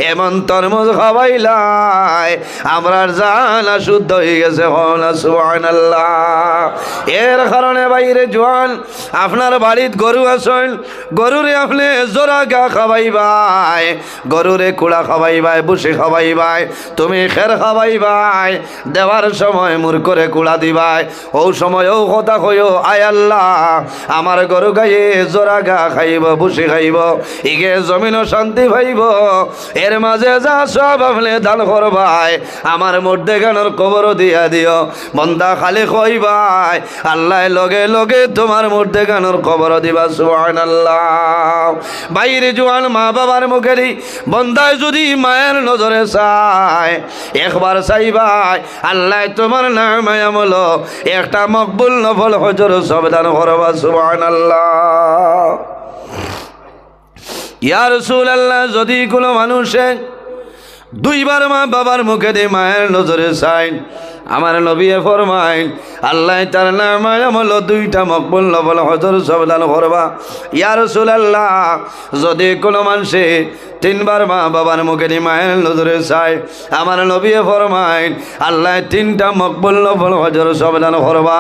এমন তরমুজ খাওয়াইলাই আমরার জানা শুদ্ধ হয়ে গেছে। সুবহানাল্লাহ। এর কারণে বাইরে জোয়ান আপনার বাড়িত গরু আসল, গরুরে আপনি জোড়া গা খাওয়াইবাই, গরুরে কুড়া খাওয়াইবাই, বুসি খাওয়াইবাই, তুমি খের খাওয়াইবাই, দেওয়ার সময় মুর করে কুড়া দিবাই। ও সময় ও কথা কইও, আয় আল্লাহ আমার গরু গায়ে জোড়া গা খাইব, বুসি খাইব, ইগে জমিন শান্তি পাইব। এর মাঝে যা সব আপনি দান করবাই আমার মধ্যে গানোর কবর দিয়া দিও। বন্দা খালি কইবাই আল্লাহ লগে লগে তোমার মধ্যে গানোর কবর দিবা। সুবহানাল্লাহ। বাইরে জোয়ান মা বাবার মুখেরই বন্দায় যদি মায়ের নজরে চায়, একবার চাইবাই আল্লাহ তোমার নামে আমল একটা মকবুল নফল হজর সব দান করবা। সুবহানাল্লাহ। ইয়া রাসূলুল্লাহ, যদি কোনো মানুষে দুইবার মা বাবার মুখে দিয়ে মায়ের নজরে চাইন, আমার নবী ফরমাইন আল্লাহ তার নামে আমল দুইটা মকবুল নফল হজর সব দান করবা। ইয়া রাসূলুল্লাহ, যদি কোনো মানুষে তিনবার মা বাবার মুখে দিয়ে মায়ের নজরে চায়, আমার নবী ফরমাইন আল্লাহ তিনটা মকবুল নফল হজর সব দান করবা।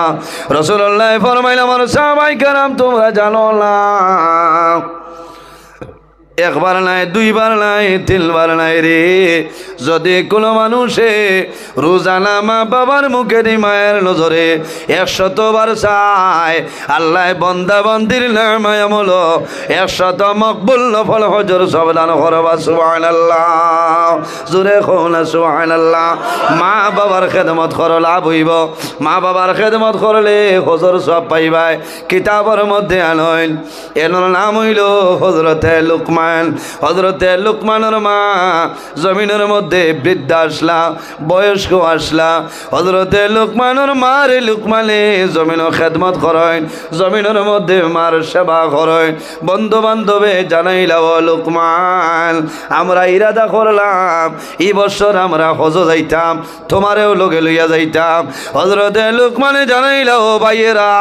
রাসূলুল্লাহ ফরমাইন আমার সাহাবায়ে কেরাম তোমরা জানো না, একবার নাই, দুইবার নাই, তিনবার নাই রে, যদি কোনো মানুষে রোজানা মা বাবার মুখে দি মায়ের নজরে 100 বার চায়, আল্লাহ বন্দা বন্দির নামে আমল 100 মকবুল নফল হজর সব দান করবা। সুবহানাল্লাহ। জোরে কওনা সুবহানাল্লাহ। মা বাবার খেদমত করো, লাভ হইব। মা বাবার খেদমত করলে হজর সব পাইবাই। কিতাবের মধ্যে আনইন, এর নাম হইল হযরতে লুকমান। হযরতে লুকমানের মা জমিনের মধ্যে বৃদ্ধা আসলা, বয়স্ক আসলা। হযরতে লুকমানের মারে লুকমানে জমিনের খেদমত করেন, জমিনের মধ্যে মার সেবা করেন। বন্ধু বান্ধবে জানাইলাও লুকমান আমরা ইরাদা করলাম এই বছর আমরা হজ যাইতাম, তোমারেও লগে লইয়া যাইতাম। হযরতে লুকমানে জানাইলাও ভাইয়েরা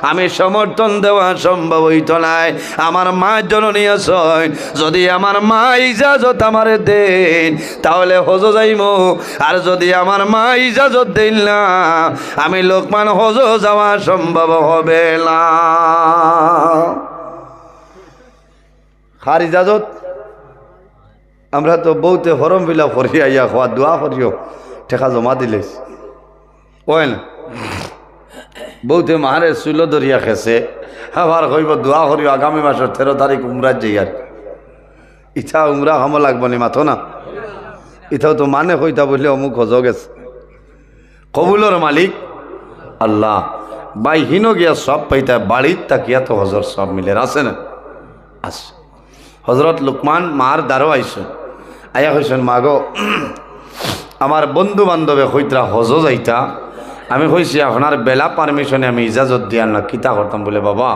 আমি সমর্থন দেওয়া সম্ভব হইত নাই, আমার মা জননী আছে, যদি আমার মা ইজাজত আমারে দেন তাহলে হজ যাইমু, আর যদি আমার মা ইজাজত দেন না আমি লোকমান হজ যাওয়া সম্ভব হবে না। খার ইজাজত আমরা তো বউতে ফরম ফিল আপ করি, আইয়া খোয়া দোয়া করিও, ঠেকা জমা দিলে ওই না বউতে মাহারে চুল দরিয়া খেছে, আবার কইব দোয়া করিও আগামী মাসের 13 তারিখ উমরাত যাই। আর ইথা উমরা হাম লাগবো নি মাথো না, ইথাও তো মানে কইতা বললে অমুক হজ গেছে। কবুলর মালিক আল্লাহ। বাই হিনো গিয়া সব পাইতা, বাড়ির তাকিয়া তো হজর সব মিলে আছে না। আচ্ছা, হজরত লুকমান মার দ্বারও আইস, আয়া কইসেন মা গো আমার বন্ধু বান্ধবে কইতরা হজ যাইতা, আমি কইছি আপনার বেলা পারমিশনে আমি ইজাজত দিয়ার না, কিতা করতাম বলে বাবা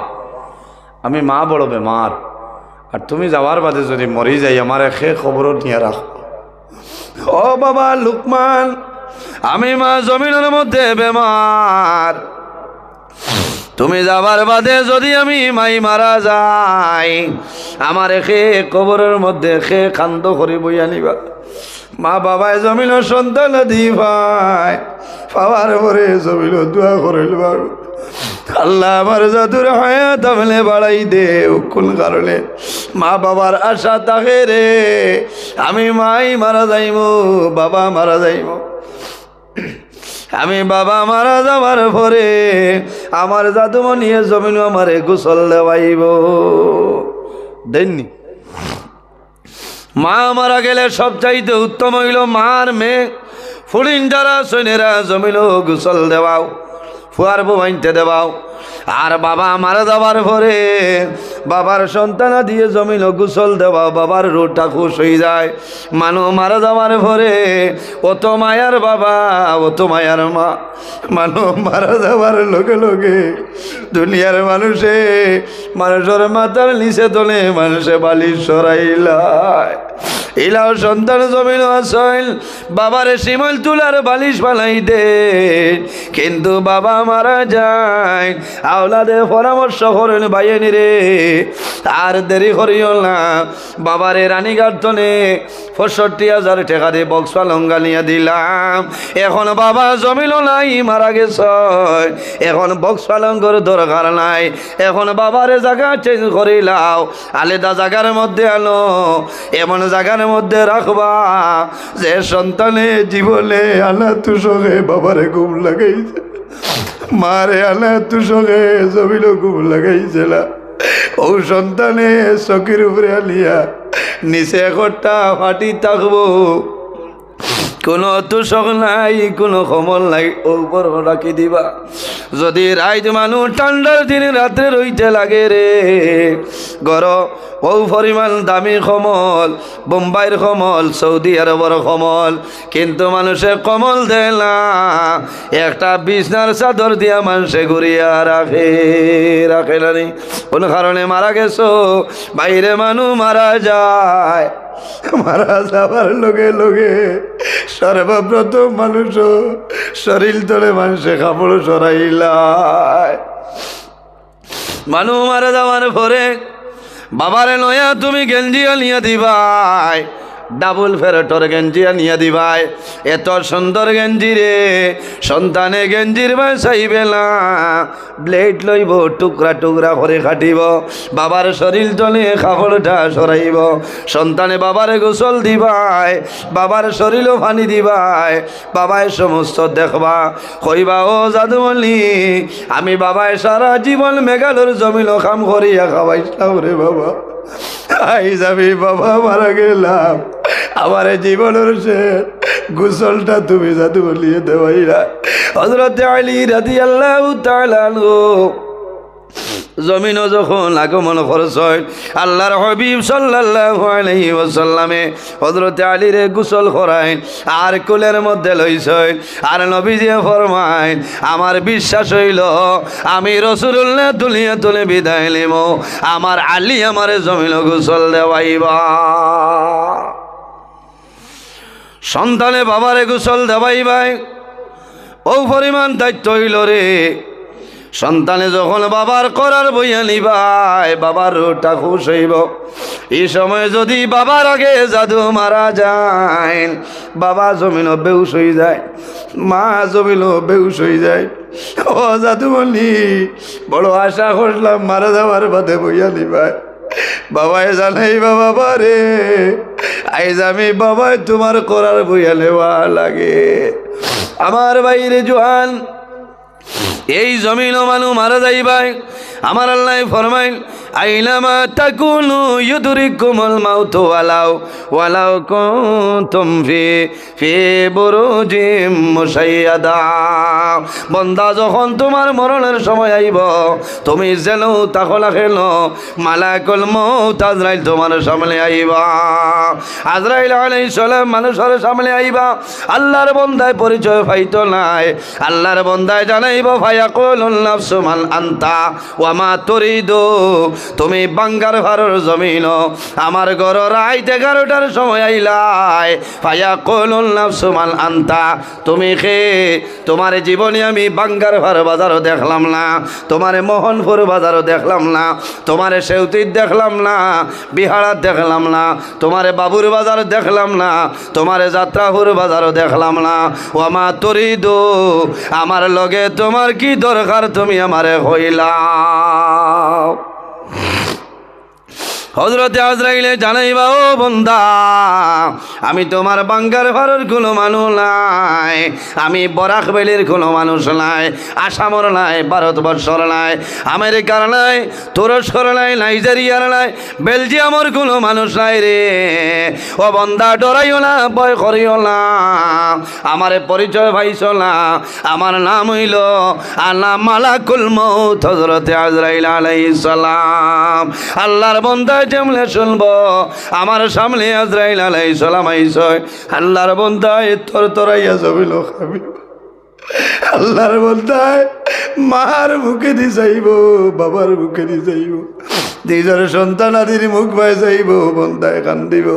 আমি মা বড় বেমার, আর তুমি যাওয়ার বাদে যদি মরি যাই আমার সে খবরও নিয়ে রাখ। ও বাবা লুকমান, আমি মা জমিনের মধ্যে বেমার, তুমি যাবার বাদে যদি আমি মাই মারা যাই আমার সে কবরের মধ্যে সে কান্দ করি বই আনিবা। মা বাবায় জমিল সন্তান দি ভাই পাওয়ার পরে জমিল দোয়া করিল আল্লাহ আমার যদুর হায়াত আমলে বাড়াই দে। কোন কারণে মা বাবার আশা থাকে রে, আমি মাই মারা যাইব, বাবা মারা যাইব, আমি বাবা মারা যাবার পরে আমার জাদুমনিয়ে জমিন আমারে গোসল দেওয়াইব। দেননি মা মারা গেলে সবচাইতে উত্তম হইল মার মেয়ে ফুলিন যারা সৈনেরা জমিল গোসল দেওয়াও, ফুয়ার বইনতে দেওয়াও। আর বাবা মারা যাবার পরে বাবার সন্তানা দিয়ে জমিল গোসল দেওয়াও, বাবার রোটা খুশ হয়ে যায়। মানুষ মারা যাওয়ার পরে অত মায়ার বাবা অত মায়ার মা, মানুষ মারা যাওয়ার লগে লগে দুনিয়ার মানুষে মানুষের মাথার নিচে তোলে, মানুষে বালিশ সরাইলায়। ইলাও সন্তান জমিন আসল বাবারে শিমল তুলার বালিশ বানাই দে, কিন্তু বাবা মারা যায়। আওলাদে পরামর্শ করেন ভাইয়েনি রে আর দেরি করিও না, বাবারে রানীঘাট তনে ৬৫,০০০ টাকা দিয়ে বক্স পালঙ্গা নিয়ে দিলাম। এখন বাবা জমিল নাই, মারা গেছে, এখন বক্স পালঙ্গর দরকার নাই। এখন বাবারে জায়গা চেঞ্জ করিলাও, আলাদা জায়গার মধ্যে আনো, এমন জায়গার মধ্যে রাখবা যে সন্তানে জীবনে আনা তুষকে বাবারে ঘুম লাগাইছে, মারে আনা তুষকে জমিল ঘুম লাগাইছিল। ও সন্তানে চকির উপরে আলিয়া নিচে একটা ফাটি থাকবো, কোনো তুষক নাই, কোনো কমল নাই, উপর রাখি দিবা। যদি রাইত মানুষ ঠান্ডার দিন রাত্রে রইতে লাগে রে, গর ও পরিমাণ দামি কমল, বোম্বাইয়ের কমল, সৌদি আরবের কমল, কিন্তু মানুষে কমল দেয় না, একটা বিছনার চাদর দিয়া মানুষে ঘুরিয়া রাখে, রাখে না। কোন কারণে মারা গেছো বাইরে মানুষ মারা যায়, মারা যাবার লগে লগে সর্বপ্রথম মানুষ শরীর তলে মানুষে কাপড় সরাইলায়। মানুষ মারা যাওয়ার পরে বাবারে নয়া তুমি গেঞ্জি আনিয়া দিবাই, ডাবল ফেরটর গেঞ্জি আনিয়া দিবাই। এত সুন্দর গেঞ্জি রে সন্তানে গেঞ্জির বাসাইবে না, ব্লেড লইব টুকরা টুকরা করে কাটিব, বাবার শরীর তলে কাপড়টা সরাইব। সন্তানে বাবারে গোসল দিবাই, বাবার শরীরও পানি দিবাই, বাবায় সমস্ত দেখবা, কইবা ও জাদুমণি আমি বাবায় সারা জীবন মেঘালোর জমিল কাম করিয়া খাওয়াইছিলাম রে বাবা, আই যাবি বাবা মারা গেলাম, আমার জীবনের সে গোসলটা তুমি জাদু বলিয়ে দেওয়াইলা। হযরত আলী রাদিয়াল্লাহু তাআলা আনহু জমিনও যখন আগমন করছেন, আল্লাহর হাবিব সাল্লাল্লাহু আলাইহি ওয়াসাল্লামে হযরত আলীরে গোসল করাইন আর কোলের মধ্যে লইছেন, আর নবীজি ফরমাইন আমার বিশ্বাস হইল আমি রাসূলুল্লাহ দুনিয়া তুলে বিদায় নিব, আমার আলী আমারে জমিন গোসল দেওয়াইবা। সন্তানে বাবারে গোসল দেওয়াইবাই, ও পরিমাণ দায়িত্ব হইল রে। সন্তানে যখন বাবার করার বইয়া নিবাই, বাবার রোটা খুশ হইব। এই সময় যদি বাবার আগে জাদু মারা যায়, বাবা জমিন বেউস হয়ে যায়, মা জমিন বেউস হয়ে যায়। ও জাদুমণি বড় আশা করলাম মারা যাওয়ার বাদে বইয়া নিবাই, বাবাই জানাইবা বাবা রে আইজ আমি বাবাই তোমার করার বইয়া নেওয়া লাগে। আমার বাইরে জোয়ান এই জমিন মানুষ মারা যাইবাই, আমার আল্লাহ ফরমাইল আইনামা তাকুনু ইউদরিকুমুল মাউত ওয়ালাউ ওয়ালাউ কুনতুম ফি বুরুজিম মুশাইয়াদা। বান্দা যখন তোমার মরণের সময় আইব, তুমি যেন তাকলা খেল মালাকুল মউত আজরাইল তোমার সামনে আইবা। আজরাইল আলাইহিস সালাম মানুষের সামনে আইবা, আল্লাহর বান্দায় পরিচয় পাইতো নাই, আল্লাহর বান্দায় জানাইব ফায়াকুলুন নাফসু মান আনতা ওয়া মা তুরিদু। তুমি বাঙ্গার ঘরের জমিন আমার ঘর রাইতে 11টার সময় আইলাই, ফায়াকুলুন নাফসু মান আনতা তুমি খে। তোমার জীবনে আমি বাঙ্গার ঘর বাজারও দেখলাম না, তোমার মোহনপুর বাজারও দেখলাম না, তোমার সেউতির দেখলাম না, বিহারাত দেখলাম না, তোমার বাবুর বাজার দেখলাম না, তোমার যাত্রাপুর বাজারও দেখলাম না। ওয়া মা তুরিদু আমার লগে তোমার কি দরকার তুমি আমারে হইলা। হযরতে আজরাইলে জানাইবা ও বান্দা আমি তোমার বাঙ্গার ঘরের কোনো মানুষ নাই, আমি বরাকবেলির কোনো মানুষ নাই, আসামর নাই, ভারতবর্ষর নাই, আমেরিকার নাই, তুরস্কর নাই, নাইজেরিয়ার নাই, বেলজিয়ামর কোনো মানুষ নাই রে। ও বান্দা ডরাইও না, ভয় করিও না, আমারে পরিচয় পাইছো না, আমার নাম হইল আনা মালাকুল মউত হযরতে আজরাইল আলাইহিস সালাম। আল্লাহর বান্দা যেমনে শুনবো আমার সামনে আজরাইল আলাইহিস সালাম আইছে, আল্লাহর বান্দায় তরতরাইয়া জমিল খাবি, আল্লাহর বান্দায় মার মুখে দি যাইব, বাবার মুখে দি যাইব। নিজের সন্তান আদির মুখ ভাই যাইব, বন্দায় কান্দিব।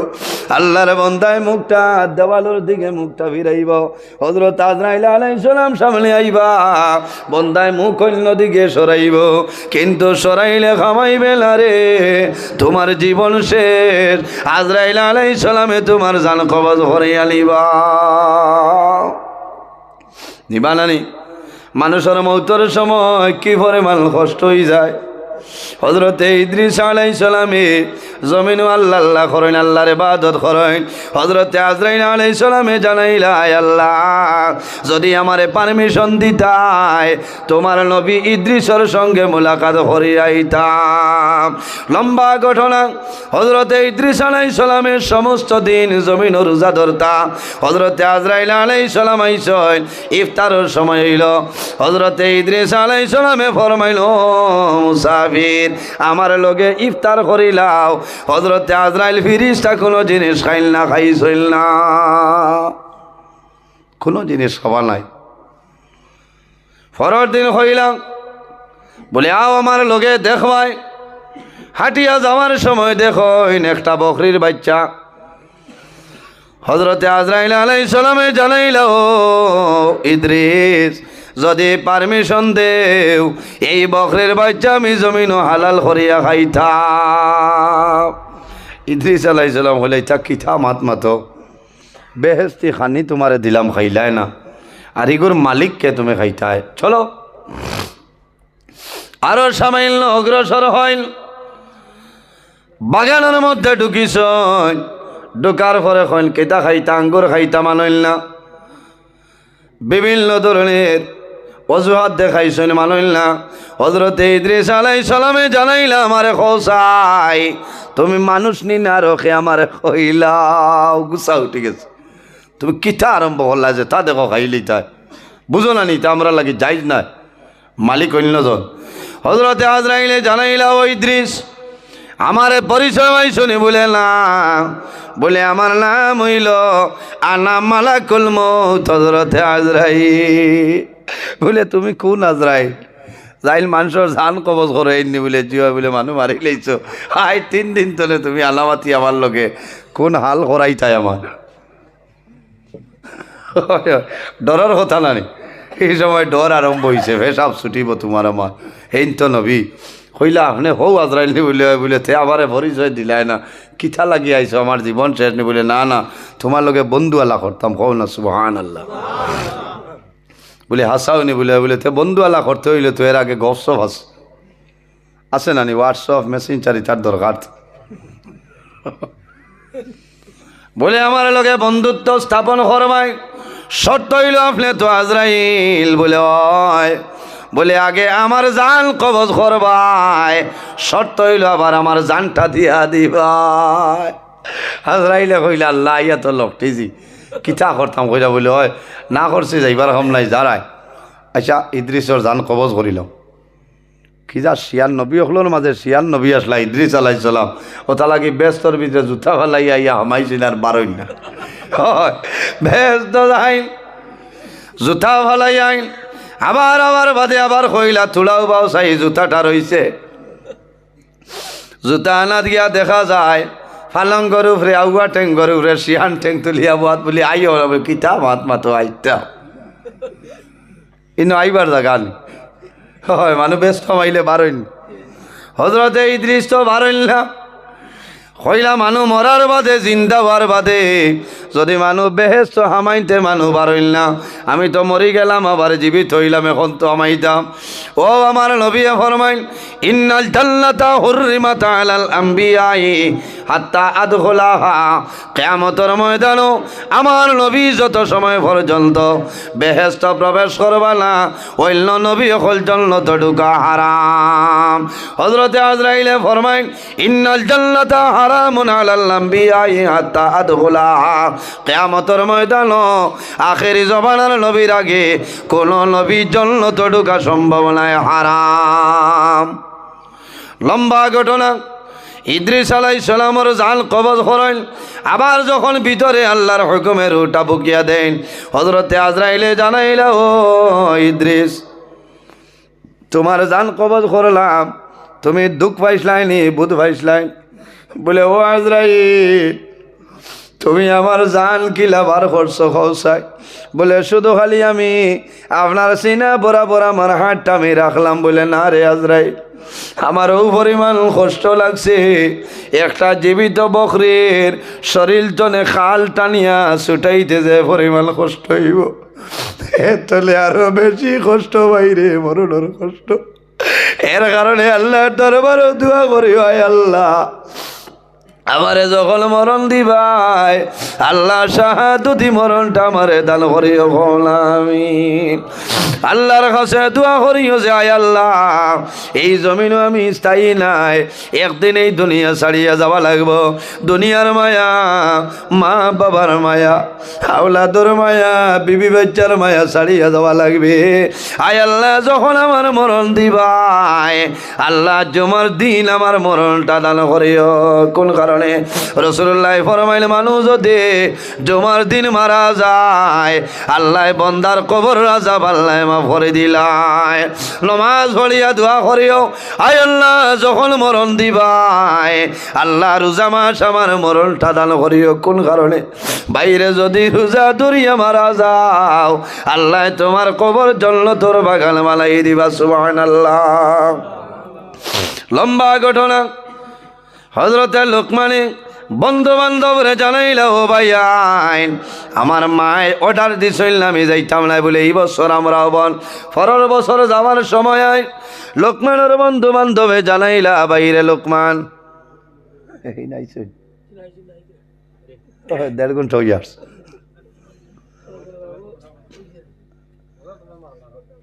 আল্লাহর বন্দায় মুখটা দেওয়ালের দিকে মুখটা ফিরাইব। হযরত আজরাইল আলাইহিস সালাম সামনে আইবা, বন্দায় মুখ অন্য দিকে সরাইব, কিন্তু সরাইলে খামাইবে না রে, তোমার জীবন শেষ। আজরাইল আলাইহিস সালামে তোমার জান কবজ করে আলিবা। নিবা নানি? মানুষের মৌতের সময় কি পরিমাণ কষ্ট হয়ে যায়। হযরতে ইদ্রিস আলাইহিস সালামে জমিন আল্লাহ আল্লাহ করেন, আল্লাহর ইবাদত করেন। হযরতে আজরাইল আলাইহিস সালামে জানাইলা, আল্লাহ যদি আমারে পারমিশন দিতায় তোমার নবী ইদ্রিসের সঙ্গে মুলাকাত করি আইতাম। লম্বা ঘটনা। হযরতে ইদ্রিস আলাইহিস সালামের সমস্ত দিন জমিন রোজা ধরতা। হযরতে আজরাইল আলাইহিস সালাম আইসেন, ইফতারের সময় হইল। হযরতে ইদ্রিস আলাইহিস সালামে ফরমাইল, মুসাফির আমার লগে ইফতার করিলাও। হযরতে আজরাইল ফিরিস্তা কোনো জিনিস খাইল না, খাইছিল না, কোনো জিনিস খাওয়া নাই। পরের দিন হইলাম, বলে আও আমার লগে দেখবাই। হাটিয়া যাওয়ার সময় দেখো একটা বকরির বাচ্চা। হযরতে আজরাইল আলাইহিস সালামে জানাইল, ইদ্রিস যদি পারমিশন দেও এই বকরির বাচ্চা আমি জমিন হালাল করিয়া খাইতাম। ইদ্রিস আলাইহিস সালাম হলে কিথা মাত মাতো, বেহেস্তি খানি তোমারে দিলাম, খাইলায় না, আর ইগুর মালিককে তুমি খাইতায়। চলো আরো সামান্য অগ্রসর হইল। বাগানের মধ্যে ঢুকিস, ঢুকার পরে কইন কেতা খাইতা, আঙ্গুর খাইতা মানইল না, বিভিন্ন ধরনের অজুহাত দেখাইছেন, মানইল না। হযরতে ইদ্রিস আলাইহিস সালামে জানাইলা, আমারে খোসাই তুমি মানুষ নি না রখে আমারে কইলাও, গুছা উঠে গেছে। তুমি কিতা আরম্ভ করলা যে তা দেখো খাইলি তাই, বুঝো না নি তা আমরা লাগি যাইজ না, মালিক অন্যজন। হযরতে আজরাইলে জানাইলা, ও ইদ্রিস আমারে পরিচয় পাইছনি? বলে না। বলে আমার নাম হইল আনা মালাকুল মউত হযরতে আজরাইল। বলে তুমি কোন আজরাইল? যাইল মানুষের জান কবজ করে এমনি বলে জিয়া বলে মানুষ মারি লাইছো। হাই 3 দিন তলে তুমি আলামাতি আমার লগে কোন হাল করাইতাই আমার। ডরের কথা নানি, এই সময় ডর আরম্ভ হয়েছে, ভেসাব ছুটিব তোমার আমার। হেন তো নবী হইলা আপনি হৌ আজরাইল নি বলে বলে তে আবারে পরিচয় দিলাই না, কিথা লাগি আইছো, আমার জীবন শেষ নি? বলে না না, তোমার লগে বন্ধু আলা করতাম। কও না সুবহানাল্লাহ। বলে হাসাওনি? বলে বলে তে বন্ধু আলা করতে হইলে তো এর আগে গপসপ আছে নানি, হোয়াটসঅ্যাপ মেসেঞ্জারি তার দরকার। বলে আমার লগে বন্ধুত্ব স্থাপন করবাই, শর্ত হইল আপনি তো আজরাইল। বলে ওই বলে আগে আমার জান কবজ করবাই, শর্ত হইল আবার আমার জানটা দিয়া দিবাই। আজরাইলে কইলা, আল্লাহ ইয়া তো লকটিজি কিতা করতাম কইলা। বলে হয় না করছে যাইবার হম নাই যারাই। আচ্ছা ইদ্রিসর জান কবজ করিল। কি যা শিয়ান নবী হলোর মাঝে শিয়ান নবী আসলা ইদ্রিস আলাইহিস সালাম, ও তা লাগি ব্যস্তর ভিতরে জুতা ফেলাইয়া ইয়া হামাইছিল আর বারইন না। হয় ব্যস্ত যাইন, জুতা ফেলাই আইন, আবার আবার বাদে আবার কইলা তুলাও বাও চাই জুতাটা রইছে। জুতা আনা দিয়া দেখা যায় ফালং গরু ফ্রে আউয়া ঠেং গরু ফ্রে শিয়ান ঠেং তুলিয়া বাত বলি আইও কিতা মাত মাতো আইতা ইনো আইবার জাগান। হয় মানুষ ব্যস্ত মাইলে বারইন। হযরতে ইদ্রিস তো বারইল না। কইলা মানুষ মরার বাদে জিন্দা হওয়ার বাদে যদি মানুষ বেহেস্ত হামাইতে মানুষ বারইল না, আমি তো মরি গেলাম আবার জীবিত হইলাম, এখন তো হামাইতাম। ও আমার নবী ফরমাইন, ইন্নাল জান্নাতা হুররিমাত আলাল আম্বিয়াই হাত্তা আদখুলাহা। কিয়ামতের ময়দানে আমার নবী যত সময় পর্যন্ত বেহেস্ত প্রবেশ করবা না, অন্য নবী হল জান্নাত ঢুকা হারাম। হযরতে আজরাইলে ফরমাইন, ইন্নাল জান্নাতা হারামুন আলাল আম্বিয়াই হাত্তা আদখুলাহা। কিয়ামতের ময়দানে আখেরি জমানার নবীর আগে কোন নবী জান্নাত ঢুকা সম্ভব নয়, হারাম। লম্বা ঘটনা। ইদ্রিস আলাইহিস সালামের জান কবজ করেন, আবার যখন ভিতরে আল্লাহর হুকুমের ওটা বুকিয়া দেন, হযরতে আজরাইলে জানাইলা, ও ইদ্রিস তোমার জান কবজ করলাম, তুমি দুঃখ পাইছলাইনি বুধ পাইছলাই বলে ও আজরাইল তুমি আমার জান কিলাবার করছো খোসাই বলে শুধু খালি আমি আপনার সিনা বরাবর আমার হাতটা আমি রাখলাম বলে না রে আজরাইল আমারও পরিমাণ কষ্ট লাগছে একটা জীবিত বকরির শরীর জনে খাল টানিয়া ছুটাইতে যে পরিমাণ কষ্ট হইব তাহলে আরো বেশি কষ্ট বাইরে মরণের কষ্ট এর কারণে আল্লাহর দরবারে দোয়া করি হয় আল্লাহ আমারে যখন মরণ দিবাই আল্লাহ শাহাদতি মরণটা আমারে দান করিও আমিন আল্লাহর কাছে দোয়া করিও যে আয় আল্লাহ এই জমিনও আমি স্থায়ী নাই একদিন এই দুনিয়া ছাড়িয়া যাওয়া লাগবো দুনিয়ার মায়া মা বাবার মায়া আওলাদর মায়া বিবি বাচ্চার মায়া ছাড়িয়া যাওয়া লাগবে আয় আল্লাহ যখন আমার মরণ দিবাই আল্লাহ জমার দিন আমার মরণটা দান করিও কোন কারণে রাসূলুল্লাহ ফরমাইল মানুষ যদি জমার দিন মারা যায় আল্লাহ বান্দার কবর আযাব আল্লাহ মাফ করে দিলায় নামাজ পড়িয়া দোয়া করিও আয় আল্লাহ যখন মরণ দিবাই আল্লাহ রোজা মাস আমার মরণটা দান করিও কোন কারণে বাইরে যদি রোজা ধরিয়া মারা যাও আল্লাহ তোমার কবর জান্নাতের বাগান বানাই দিবা সুবহানাল্লাহ লম্বা ঘটনা হযরতে লোকমানে বন্ধু বান্ধবরে জানাইলা ও ভাই আমার মায় অর্ডার দিছিল আমি যাইতাম না বলে এই বছর আমরা বন পরের বছর যাওয়ার সময় লোকমানের বন্ধু বান্ধবে জানাইলা বাইরে লোকমান এই নাইছে 1.5 ঘন্টা হয়ে আসছে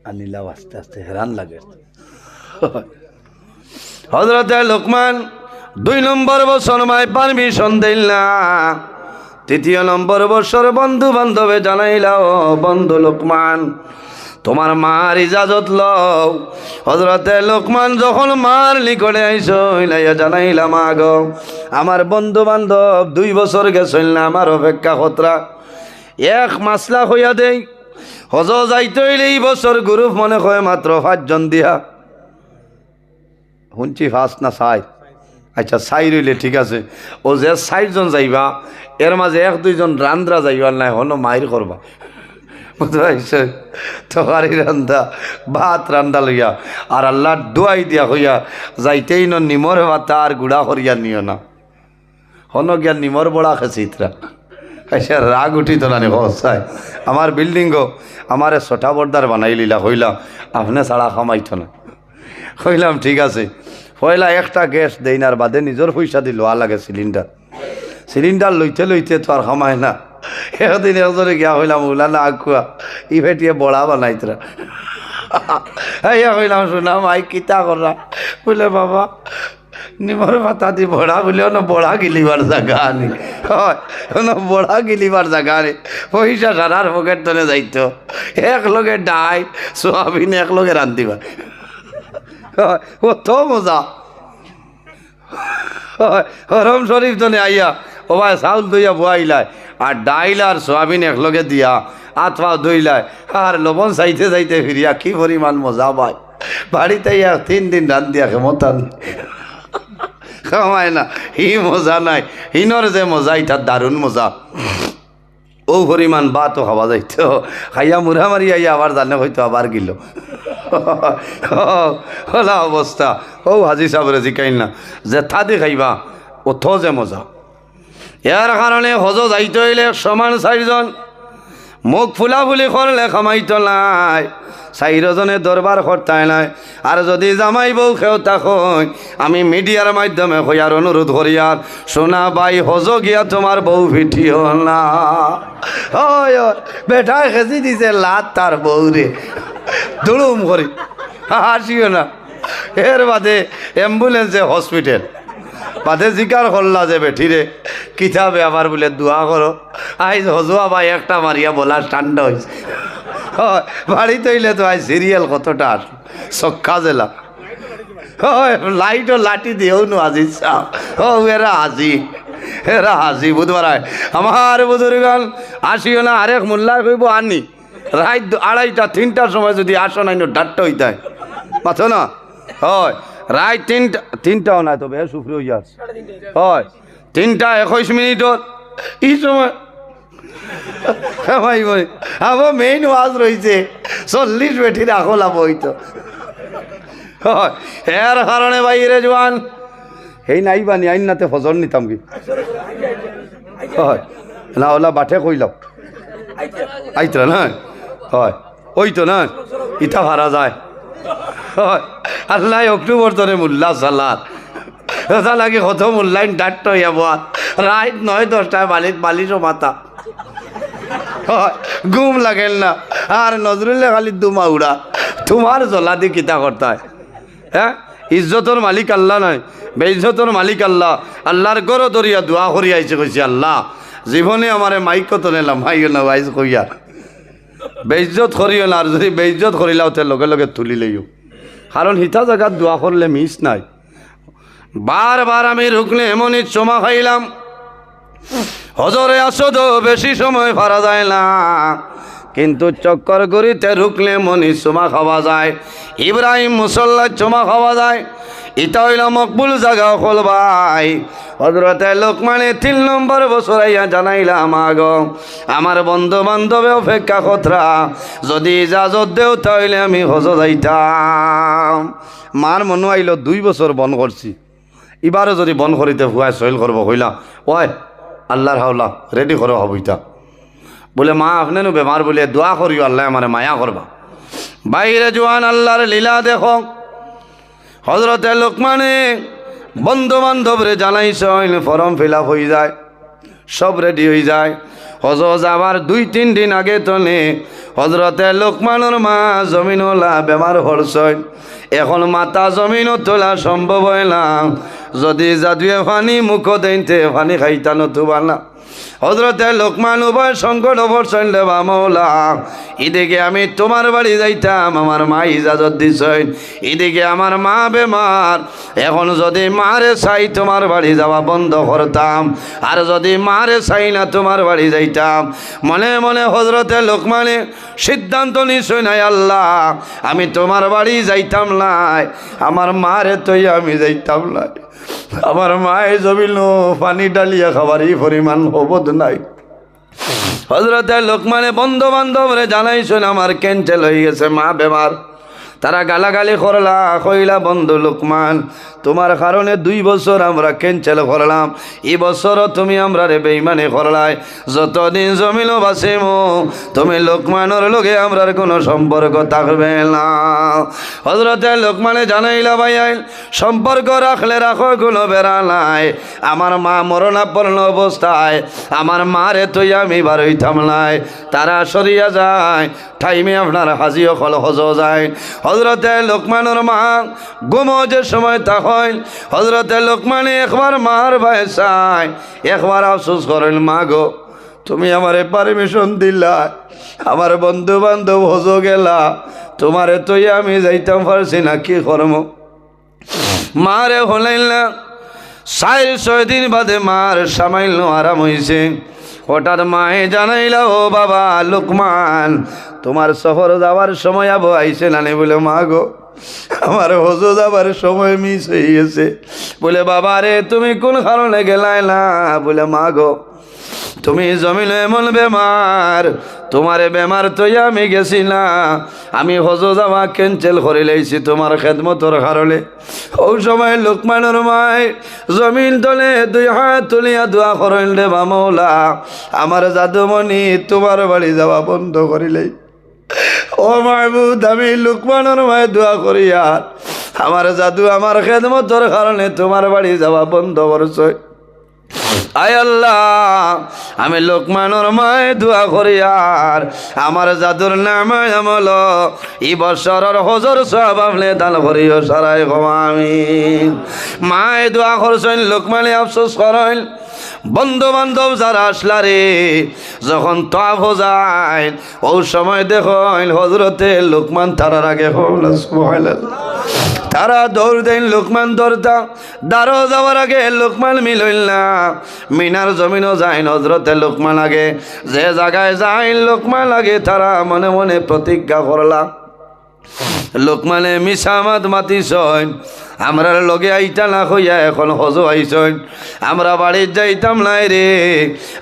আনিলা আস্তে আস্তে হেরান লাগে হযরতে লোকমান 2 নম্বর বছর মায় পারমিশন দিল না 3 নম্বর বছর বন্ধু বান্ধবে জানাইলা ও বন্ধু লোকমান তোমার মার ইজাজত লও হযরতে লোকমান যখন মার নিকটে আইসো ইলাইয়া জানাইলা মা গো আমার বন্ধু বান্ধব 2 বছর গেছিল না আমার অপেক্ষা খতরা এক মাসলা হইয়া দেই হজ যাইতে হইলে এই বছর গ্রুপ মনে হয় মাত্র 5 জন দিয়া শুনছি 5 না 6 আচ্ছা 6 রইলে ঠিক আছে ও যে 60 জন যাইবা এর মাঝে 1-2 জন রান্দ্রা যাইবার নাই হনো মাইর করবা বুঝতে পারছে তরকারি রান্দা ভাত রান্দা লইয়া আর আল্লাহ দোয়াই দিয়া হইয়া যাইতেই ন নিমর ভাতা আর গুড়া করিয়া নিও না হনো গিয়া নিমর বড়া খেছিতরা আচ্ছা রাগ উঠিত না নি হসাই আমার বিল্ডিং গো আমারে ছটা বর্দার বানাই লিলা হইলা আপনি ছাড়া খামাইত না হইলাম ঠিক আছে পয়লা একটা গ্যাস দেইনার বাদে নিজের পয়সা দি লোয়া লাগে সিলিন্ডার লইতে লইতে তো আর খামায় না একদিন একজনে গিয়া হইলাম উলানা আগুয়া ই ফেটিয়ে বড়া বানাইতরা হইলাম শুনাম আই কিতা করা বলে বাবা নিমর পাতা দি বড়া বলে বড়া গিলিবার জায়গা আনি হয় বড়া গিলিবার জায়গা আনি পয়সা সারার পকেট তলে যাইতো এক লগে ডাই সোয়াবিন এক লগে রান্ধিবা ও তো মজা হরম শরীফ জনে আইয়া ও ভাই চাউল দইয়া বুয়াইলাই আর ডাইল আর সোয়াবিন একলগে দিয়া আতফা দইলাই আর লবণ চাইতে চাইতে ফিরিয়া কি পরিমাণ মজা পাই বাড়িতে 3 দিন রান্ধিয়া ক্ষমতা খাওয়ায় না হি মজা নাই হিনর যে মজা ইটার দারুণ মজা ও পরিমাণ বাতও খাওয়া যাইতো খাইয়া মুড়া মারি আইয়া আবার জানে হয়তো আবার গিল হলা অবস্থা ও হাজি সাহেবরে জিকাইল না যে থাদি খাইবা ওথ যে মজা ইয়ার কারণে হজ যাইতে হইলে সমান 4 জন মুখ ফুলাফুলি করলে খামাইতো নাই 4 জনে দরবার করতাই নাই আর যদি জামাই বউ খেও তখন আমি মিডিয়ার মাধ্যমে হইয়ার অনুরোধ করিয়ার সোনা বাই হজ গিয়া তোমার বউ ভিটিও না হয় বেটা খেজি দিছে লাত তার বউরে দুলুম করি হাসিও না এর বাদে অ্যাম্বুলেন্সে হসপিটাল বাদে জিকার করলা যে বেঠিরে কিতাবে আবার বলে দোয়া করো আইজ হজুয়া ভাই একটা মারিয়া বলা ঠান্ডা হয়েছে বাড়িতে হইলে তো আজ সিরিয়াল কতটা সক্ষা জেলা লাইট ও লাঠি দিয়েও নো আজি ও এরা হাজি বুধবার আমার বুধুরগান আসিও না আরেক মোল্লায় কইব আনি রাত 2:30-3টার সময় যদি আসো নাই ডাট্টা হইতায় মাথো না হয় রাত তিনটাও নাই তবে সুফরি হইয়া আছে হয় 3:21 এই সময় আমার মেইন ওয়াজ রয়েছে 40 বেঠির আখলা বইতো এর কারণে বাইরে জোয়ান এই নাই বানি আইন নাতে ফজর নিতাম কি হয় না ওলা বাঠে কইলাম আইতরা না হয় ওই তো না ইটা ভাড়া যায় হয় আল্লাহ অক্টোবর ধরে মোল্লা সালাদ ওটা লাগে কত মূল্যায়ন ডাক্ত হইয়া বোয়াত রাত 9-10টায় বালিশও মাথা হয় ঘুম লাগেন না আর নজরুল্লাহ খালি দুমা উড়া তোমার জ্বলা দি কিতা করতায় হ্যাঁ ইজ্জতর মালিক আল্লাহ নয় বেইজ্জতর মালিক আল্লাহ আল্লাহর গড় দরিয়া দোয়া করি আইছে কইছে আল্লাহ জীবনে আমারে মাইক কত নিলাম মাইও না বাইজ কইয়া বেইজ্জত করিও না আর যদি বেইজ্জত করিলাও তে লগে লগে তুলি লইও কারণ হিতা জায়গাত দোয়া করলে মিস নাই বারবার আমি রুকলে এমনই চমা খাইলাম হজরে আসদ বেশি সময় পারা যায় না কিন্তু চক্কর গড়িতে রুকলে মনি চুমা খাওয়া যায় ইব্রাহিম মুসল্লার চুমা খাওয়া যায় এটা হইল মকবুল জায়গা হল ভাই হজরতে লোকমানে 3 নম্বর বছর আইয়া জানাইলাম আগ আমার বন্ধু বান্ধবে অপেক্ষা কতরা যদি ইজাজত দেও তাহলে আমি হজ যাইতাম মার মনে আইল 2 বছর বন করছি এবারও যদি বন করিতে ভুয়ায় সইল করবো হইলা ওই আল্লাহর হাওলা রেডি করো হবইতা বলে মা আপনি বেমার বলে দোয়া করিও আল্লাহ আমার মায়া করবা বাইরে জোয়ান আল্লাহর লীলা দেখো হজরতে লোকমানে বন্ধু বান্ধবরে জানাইছেন ফর্ম ফিল আপ হয়ে যায় সব রেডি হয়ে যায় হজ যাবার 2-3 দিন আগে তনে হজরতে লোকমানের মা জমিনওয়ালা বেমার হরছেন এখন মাতা জমিনও তোলা সম্ভব হয় না যদি জাদুয়ে পানি মুখ দেইতে পানি খাইতা নতুবা না হজরতে লোকমান উভয় সংকট অবসর দেবা মৌলা এদিকে আমি তোমার বাড়ি যাইতাম আমার মা ইজাজত দিছেন এদিকে আমার মা বেমার এখন যদি মারে চাই তোমার বাড়ি যাওয়া বন্ধ করতাম আর যদি মারে চাই না তোমার বাড়ি যাইতাম মনে মনে হজরতে লোকমানে সিদ্ধান্ত নিছই নাই আল্লাহ আমি তোমার বাড়ি যাইতাম নাই আমার মারে তৈ আমি যাইতাম নাই আমার মায়ে জমিল পানি ডালিয়া খাবারই পরিমাণ হবদ নাই হজরতে লোকমানে বন্ধু বান্ধবরে জানাইছেন আমার ক্যান্সেল হয়ে গেছে মা বেমার তারা গালাগালি করলা কইলা বন্ধু লোকমান তোমার কারণে 2 বছর আমরা ক্যান্সেল করলাম এই বছরও তুমি আমরা রে বেইমানি করলাই যতদিন জমিল বাসিমো তুমি লোকমানের লগে আমরার কোনো সম্পর্ক থাকবে না হজরতে লোকমানে জানাইলা ভাইয়াই সম্পর্ক রাখলে রাখো কোনো বেড়া নাই আমার মা মরণাপন্ন অবস্থায় আমার মারে তুই আমি বার হইতাম নাই তারা সরিয়া যায় টাইমে আপনার হাজিও খল হজ যায় হজরতে লোকমানের মা ঘুমোজের সময় তা হয় হজরতে লোকমানে একবার মার ভাই চায় একবার আফসোস করেন মা গো তুমি আমারে পারমিশন দিলা আমার বন্ধু বান্ধব হজ গেলা তোমারে তুই আমি যাইতাম পারছি না কি করম মারে হলেন না 4-6 দিন বাদে মার সামাইল আরাম হয়েছে হঠাৎ মায়ে জানাইলা ও বাবা লোকমান তোমার সফর যাওয়ার সময় আবো আইসে নানি বলে মা গো আমার হজ যাবার সময় মিস হয়ে গেছে বলে বাবা রে তুমি কোন কারণে গেলাই না বলে মা গো তুমি জমিল এমন বেমার তোমারে বেমার তুই আমি গেছি না আমি হজ যাওয়া ক্যান্সেল করে লাইছি তোমার খেদমতর কারণে ওই সময় লোকমানের মায় জমিন তলে 2 হাত তুলিয়া দোয়া করেন রে বা মৌলা আমার জাদুমণি তোমার বাড়ি যাওয়া বন্ধ করিলেই ও মাহবুদ আমি লোকমানের মায় দোয়া করি আর আমার জাদু আমার খেদমতর কারণে তোমার বাড়ি যাওয়া বন্ধ করছে আয় আল্লাহ আমি লোকমানের মায় দোয়া করি আর আমার জাদুর নামে আমল এই বছরের হজর সব আপনি দান করিও সারাই আমিন মায় দোয়া করছেন লোকমানে আফসোস করেন বন্ধু বান্ধব যারা আসলা রে যখন তাফ যায় ওই সময় দেখেন হজরতে লোকমান তারার আগে তারা দৌড় দেন লোকমান দৌড়তা দাঁড়ো যাওয়ার আগে লোকমান মিলইল না মিনার জমিনও যায় হজরতে লোকমান আগে যে জায়গায় যায় লোকমান আগে তারা মনে মনে প্রতিজ্ঞা করলা লোকমানে মিশামাত মাতিছেন আমরা লগে আইতা না হইয়া এখন হজ আইসন আমরা বাড়ির যাইতাম নাই রে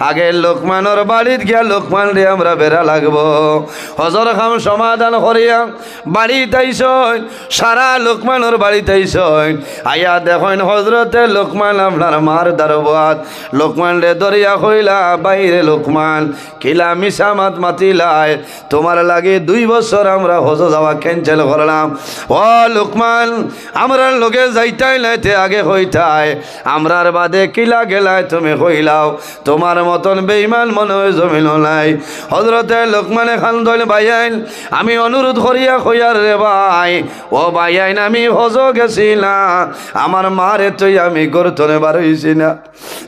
আগে লোকমানের বাড়িত গিয়া লোকমান রে আমরা বেড়া লাগবো হজর খাম সমাধান করিয়া বাড়িতে আইসন সারা লোকমানের বাড়িতে আইসন আইয়া দেখেন হজরতে লোকমান আপনার মার দারবাত লোকমান রে দরিয়া কইলা বাইরে লোকমান কিলা মিশা মাত মাতিলাই তোমার লাগে 2 বছর আমরা হজ যাওয়া ক্যান্সেল করলাম ও লোকমান আমরা লোকে যাইতাই নাইতে আগে হইতাই আমরার বাদে কিলা গেলাই তুমি কইলাও তোমার মতন বেঈমান মনে হয় জমিন নাই হযরতে লোকমানে খান দইল ভাইয়াইন আমি অনুরোধ করিয়া কইয়ার রে ভাই ও ভাইয়াইন আমি হজ গেছি না আমার মারে তুই আমি গর্তনে বার হইছি না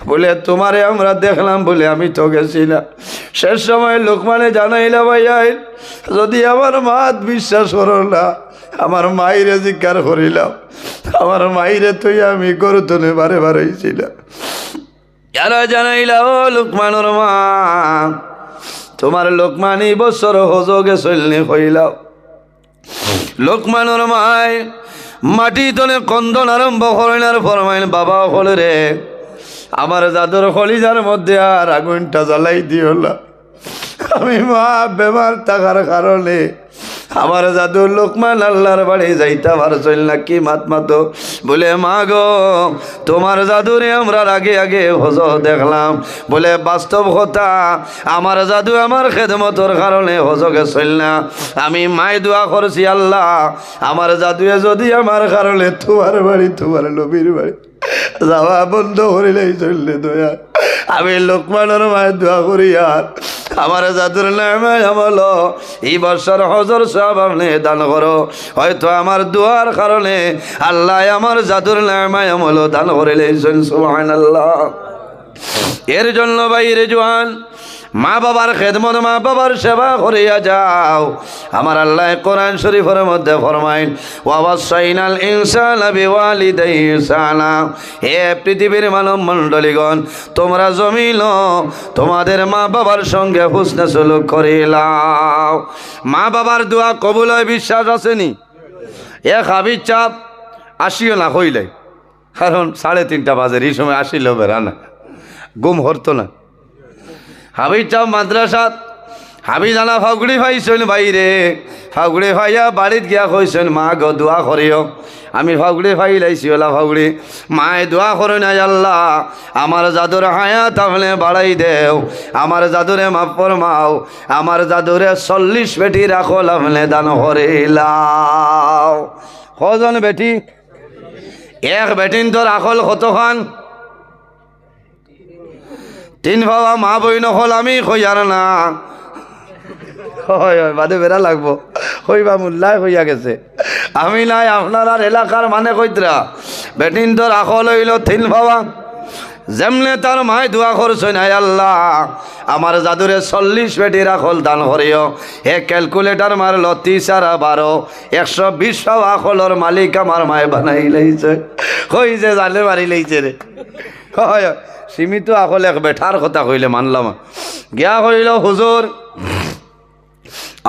বলে তোমারে আমরা দেখলাম বলে আমি তো গেছি না শেষ সময় লোকমানে জানাইলা ভাইয়াইন যদি আমার মাত বিশ্বাস করো না আমার মাইরে জিজ্ঞার করিলাম আমার মাইরে তুই আমি গর্তনে বারে বার হইছি না যারা জানাইলা ও লোকমানের মা তোমার লোকমান এই বছর হজ গেছিল নি কইলাও লোকমানের মায় মাটি তলে কন্দন আরম্ভ করেন আর ফরমাইল বাবা হল রে আমার জাদুর কলিজার মধ্যে আর আগুনটা জ্বালাই দিও না আমি মা বেমার থাকার কারণে আমার জাদু লোকমান আল্লাহর বাড়ি যাইতা পারছইল না কি মাত মাতো বলে মা গো তোমার জাদুরে আমরা আগে আগে হজ দেখলাম বলে বাস্তব কথা আমার জাদু আমার খেদমতর কারণে হজ গেছিল না আমি মায় দোয়া করছি আল্লাহ আমার জাদুয়ে যদি আমার কারণে তোমার বাড়ি তোমার নবীর বাড়ি যাওয়া বন্ধ করিলেই চললে দয়া আমি লোকমানের মায়ের দোয়া করি আর আমার জাদুর নামে আমল এই বছর হজর সব আপনি দান করো হয়তো আমার দোয়ার কারণে আল্লাহ আমার জাদুর নামে আমল দান করিলেন সুবহানাল্লাহ এর জন্য বাইরে জোয়ান মা বাবার খেদমত মা বাবার সেবা করিয়া যাও আমার আল্লাহ কোরআন শরীফের মধ্যে ফরমাইন ওয়াসাইনাল ইনসানা বিওয়ালিদাইহি ইহসানা হে পৃথিবীর মানব মণ্ডলীগণ তোমরা জমিল তোমাদের মা বাবার সঙ্গে হুসনে সুলুক করিলাও মা বাবার দোয়া কবুল হয় বিশ্বাস আসেনি এক হাবিজ চাপ আসিও না হইলে কারণ 3:30 বাজে এই সময় আসিল বেড়া না গুম হরতো না হাবিজ চাপ মাদ্রাসাত হাবিজ আনা ফাগুড়ি ভাইছেন বাইরে ফাগুড়ি ভাইয়া বাড়িত গিয়া কইছেন মা গো দোয়া করিও আমি ফাগুড়ি ভাই লাইছি ওলা ফাগুড়ি মায়ে দোয়া করে নাই আল্লাহ আমার জাদুর হায়াত আপনি বাড়াই দেও আমার জাদুরে মাফ ফরমাও আমার জাদুরে 40 বেটি রাখল আপনি দান করিলাও কজন বেটি এক বেটিন তো রাখল কতখান 3 বাবা মা বই নহল আমি কইয়ার না হয় হয় বাদে বেড়া লাগবো হইবা মোল্লাই হইয়া গেছে আমি নাই আপনার আর এলাকার মানে কইতরা বেটিন তো রাখল হইল 3 বাবা যেমনে তার মায় দোয়া করছে নাই আল্লাহ আমার জাদুরে 40 বেটি রাখল দান করিও হে ক্যালকুলেটার মারল 30 আর 12 120 বাবা খলর মালিক আমার মায় বানাই লাইছে কই যে জালে মারি লাইছে রে হয় সীমিত আকল এক বেঠার কথা কইলে মানলাম গিয়া কইল হুজুর